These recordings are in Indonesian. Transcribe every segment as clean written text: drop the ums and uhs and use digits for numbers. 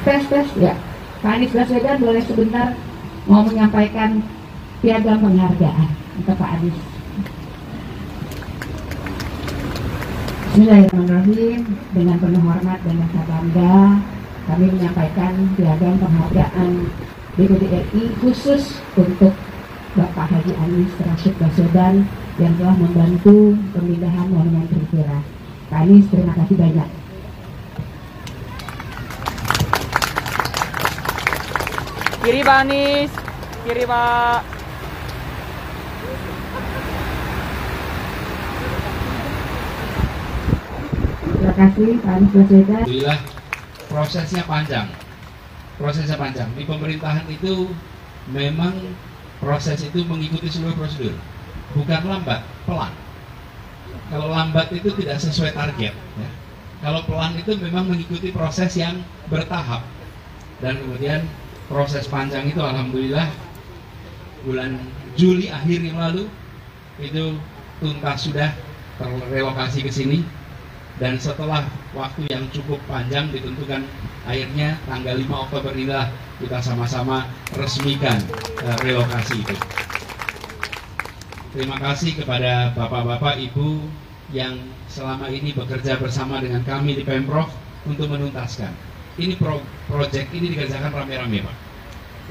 Tes ya. Pak Anies Baswedan boleh sebentar mau menyampaikan piagam penghargaan untuk Pak Anies. Bismillahirrahmanirrahim. Dengan penuh hormat dan rasa bangga kami menyampaikan piagam penghargaan DPD RI khusus untuk Bapak Haji Anies Rashid Baswedan yang telah membantu pemindahan Monumen Trifera. Pak Anies, terima kasih banyak. Kiri Pak Anies, kiri Pak. Terima kasih Pak Anies Baswedan. Alhamdulillah prosesnya panjang. Di pemerintahan itu memang proses itu mengikuti seluruh prosedur, bukan lambat, pelan. Kalau lambat itu tidak sesuai target, ya. Kalau pelan itu memang mengikuti proses yang bertahap. Dan kemudian proses panjang itu alhamdulillah bulan Juli akhir yang lalu itu tuntas sudah terrelokasi ke sini. Dan setelah waktu yang cukup panjang ditentukan, akhirnya tanggal 5 Oktober inilah kita sama-sama resmikan relokasi itu. Terima kasih kepada bapak-bapak, ibu yang selama ini bekerja bersama dengan kami di Pemprov untuk menuntaskan. Ini proyek ini dikerjakan rame-rame, Pak.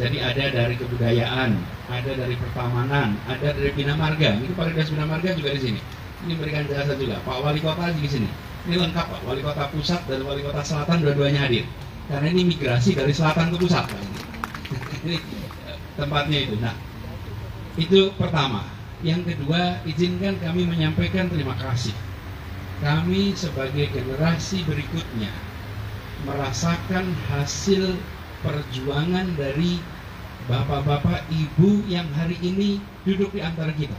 Jadi ada dari kebudayaan, ada dari pertamanan, ada dari Bina Marga. Ini Pak Ridas Bina Marga juga di sini. Ini memberikan jasa juga. Pak Wali Kota di sini. Ini lengkap, Pak. Wali Kota Pusat dan Wali Kota Selatan dua-duanya hadir. Karena ini migrasi dari selatan ke pusat, Pak. Ini tempatnya itu. Nah, itu pertama. Yang kedua, izinkan kami menyampaikan terima kasih. Kami sebagai generasi berikutnya merasakan hasil perjuangan dari bapak-bapak, ibu yang hari ini duduk di antara kita.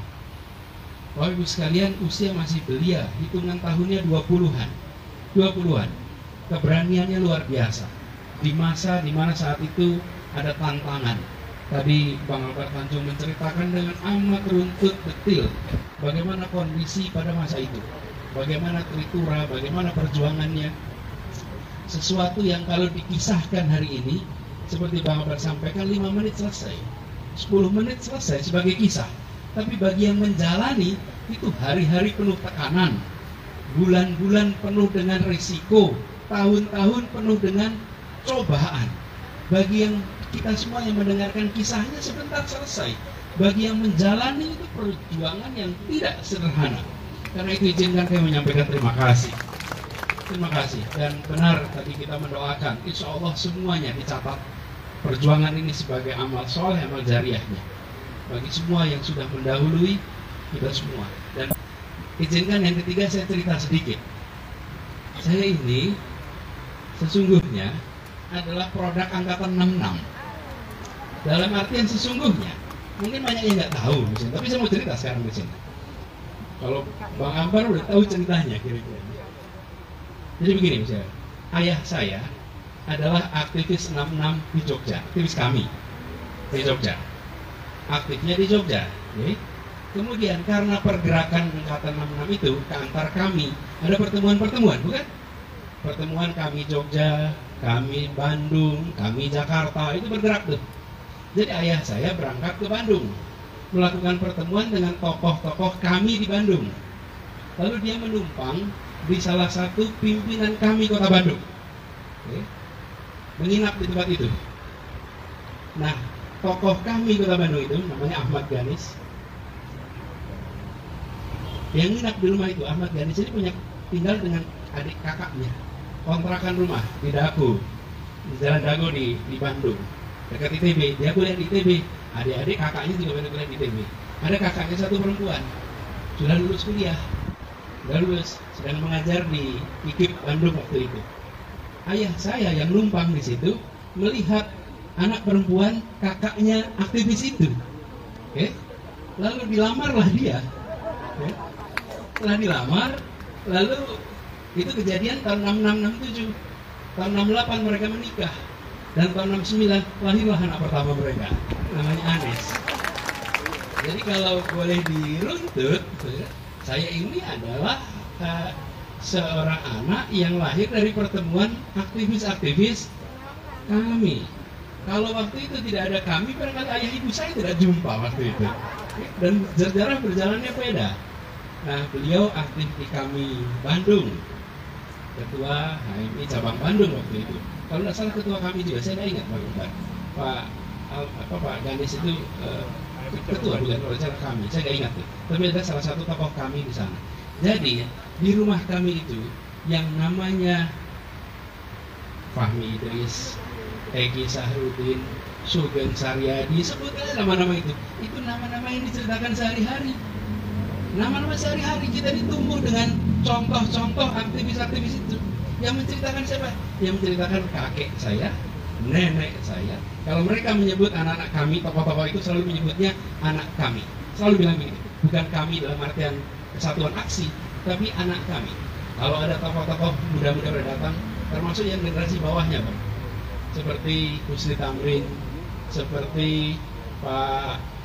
Bapak Ibu sekalian, usia masih belia, hitungan tahunnya 20-an. Keberaniannya luar biasa. Di masa di mana saat itu ada tantangan. Tadi Bang Albert Tanjung menceritakan dengan amat runtut detil bagaimana kondisi pada masa itu. Bagaimana Tritura, bagaimana perjuangannya. Sesuatu yang kalau dikisahkan hari ini, seperti Bang Albert sampaikan, 5 menit selesai, 10 menit selesai sebagai kisah. Tapi bagi yang menjalani itu hari-hari penuh tekanan, bulan-bulan penuh dengan risiko, tahun-tahun penuh dengan cobaan. Bagi yang kita semua yang mendengarkan kisahnya sebentar selesai. Bagi yang menjalani itu perjuangan yang tidak sederhana. Karena itu izinkan saya menyampaikan terima kasih. Terima kasih. Dan benar tadi kita mendoakan, insya Allah semuanya dicatat perjuangan ini sebagai amal soleh, amal jariahnya. Bagi semua yang sudah mendahului kita semua. Dan izinkan yang ketiga saya cerita sedikit. Saya ini sesungguhnya adalah produk angkatan 66. Dalam artian sesungguhnya, mungkin banyak yang nggak tahu misalnya, tapi saya mau cerita sekarang di sini. Kalau Bang Ambar udah tahu ceritanya kira-kira. Jadi begini misalnya, ayah saya adalah aktivis 66 di Jogja, aktivis kami di Jogja. Aktifnya di Jogja, okay? Kemudian karena pergerakan angkatan 66 itu ke antar kami ada pertemuan-pertemuan, bukan? Pertemuan kami Jogja, kami Bandung, kami Jakarta, itu bergerak tuh. Jadi ayah saya berangkat ke Bandung melakukan pertemuan dengan tokoh-tokoh kami di Bandung. Lalu dia menumpang di salah satu pimpinan kami Kota Bandung, okay? Menginap di tempat itu. Nah, tokoh kami Kota Bandung itu namanya Ahmad Ganis. Yang nginap di rumah itu, Ahmad Ganis ini punya tinggal dengan adik kakaknya, kontrakan rumah di Dago, di Jalan Dago di Bandung, dekat ITB. Dia kuliah di ITB, adik-adik kakaknya juga pada kuliah di ITB. Ada kakaknya satu perempuan, sudah lulus kuliah, sudah lulus, sedang mengajar di IKIP Bandung waktu itu. Ayah saya yang numpang di situ melihat anak perempuan kakaknya aktivis itu, okay? Lalu dilamarlah dia, okay? Setelah dilamar, lalu itu kejadian tahun 66-67, tahun 68 mereka menikah, dan tahun 69 lahirlah anak pertama mereka, namanya Anies. Jadi kalau boleh diruntut, saya ini adalah seorang anak yang lahir dari pertemuan aktivis-aktivis kami. Kalau waktu itu tidak ada kami, barangkali ayah ibu saya tidak jumpa waktu itu. Dan sejarah berjalannya beda. Nah, beliau aktif di kami Bandung, ketua HMI cabang Bandung waktu itu. Kalau tidak salah ketua kami juga, saya tidak ingat Pak Ganes itu ketua bukan kalau cara kami, saya tidak ingat tuh. Tapi ada salah satu tokoh kami di sana. Jadi di rumah kami itu yang namanya Fahmi Idris, Egi Sahrudin, Sugeng Saryadi, sebutlah nama-nama itu nama-nama yang diceritakan sehari-hari. Nama-nama sehari-hari kita ditumbuh dengan contoh-contoh aktivis-aktivis itu. Yang menceritakan siapa? Yang menceritakan kakek saya, nenek saya. Kalau mereka menyebut anak-anak kami, tokoh-tokoh itu selalu menyebutnya anak kami. Selalu bilang begitu. Bukan kami dalam artian kesatuan aksi, tapi anak kami. Kalau ada tokoh-tokoh muda-muda berdatang, termasuk yang generasi bawahnya, Pak. Seperti Husni Tamrin, seperti Pak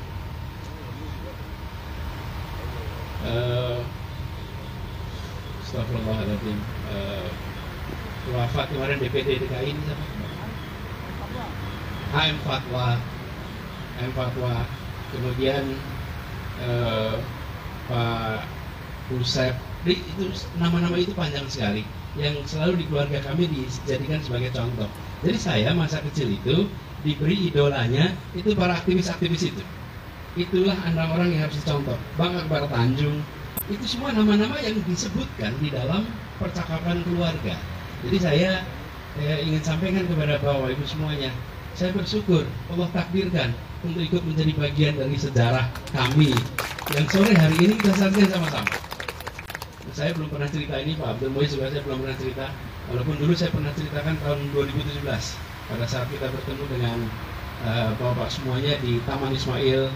Astagfirullahaladzim, wafat kemarin DPD DKI ini siapa? AM Fatwa, kemudian Pak Usep. Itu nama-nama itu panjang sekali yang selalu di keluarga kami dijadikan sebagai contoh. Jadi saya masa kecil itu diberi idolanya itu para aktivis-aktivis itu. Itulah orang yang harus dicontoh. Bang Akbar Tanjung, itu semua nama-nama yang disebutkan di dalam percakapan keluarga. Jadi saya ingin sampaikan kepada Bapak Ibu semuanya, saya bersyukur Allah takdirkan untuk ikut menjadi bagian dari sejarah kami yang sore hari ini kita saksikan sama-sama. Saya belum pernah cerita ini, Pak Abdul Muiz juga saya belum pernah cerita. Walaupun dulu saya pernah ceritakan tahun 2017 pada saat kita bertemu dengan Bapak semuanya di Taman Ismail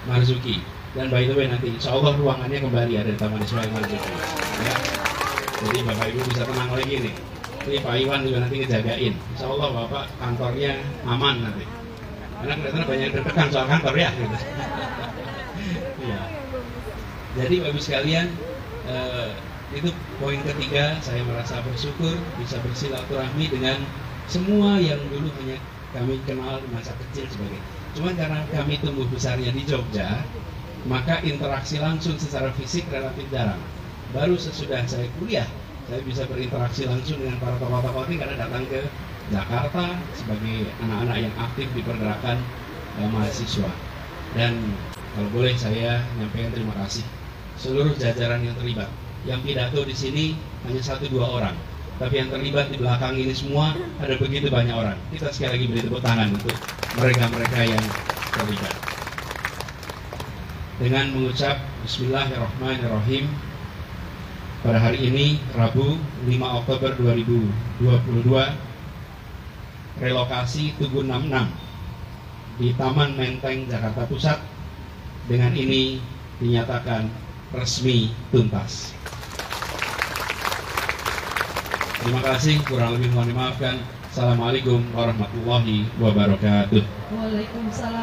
Marzuki. Dan by the way nanti insya Allah ruangannya kembali ada di Taman Ismail Marzuki. Ya. Jadi Bapak Ibu bisa tenang lagi nih. Ini Pak Iwan juga nanti ngejagain. Insya Allah Bapak kantornya aman nanti. Karena kelihatannya banyak yang tertekan soal kantor ya. Gitu. Ya. Jadi Bapak Ibu sekalian, itu poin ketiga, saya merasa bersyukur bisa bersilaturahmi dengan semua yang dulu hanya kami kenal di masa kecil sebagai. Cuman karena kami tumbuh besarnya di Jogja, maka interaksi langsung secara fisik relatif jarang. Baru sesudah saya kuliah, saya bisa berinteraksi langsung dengan para tokoh-tokoh ini karena datang ke Jakarta sebagai anak-anak yang aktif di pergerakan mahasiswa. Dan kalau boleh saya nyampaikan terima kasih seluruh jajaran yang terlibat. Yang pidato di sini hanya 1-2 orang, tapi yang terlibat di belakang ini semua ada begitu banyak orang. Kita sekali lagi beri tepuk tangan untuk mereka-mereka yang terlibat. Dengan mengucap Bismillahirrahmanirrahim, pada hari ini Rabu 5 Oktober 2022, relokasi Tugu 66 di Taman Menteng Jakarta Pusat dengan ini dinyatakan resmi tuntas. Terima kasih, kurang lebih mohon dimaafkan. Assalamualaikum warahmatullahi wabarakatuh. Waalaikumsalam.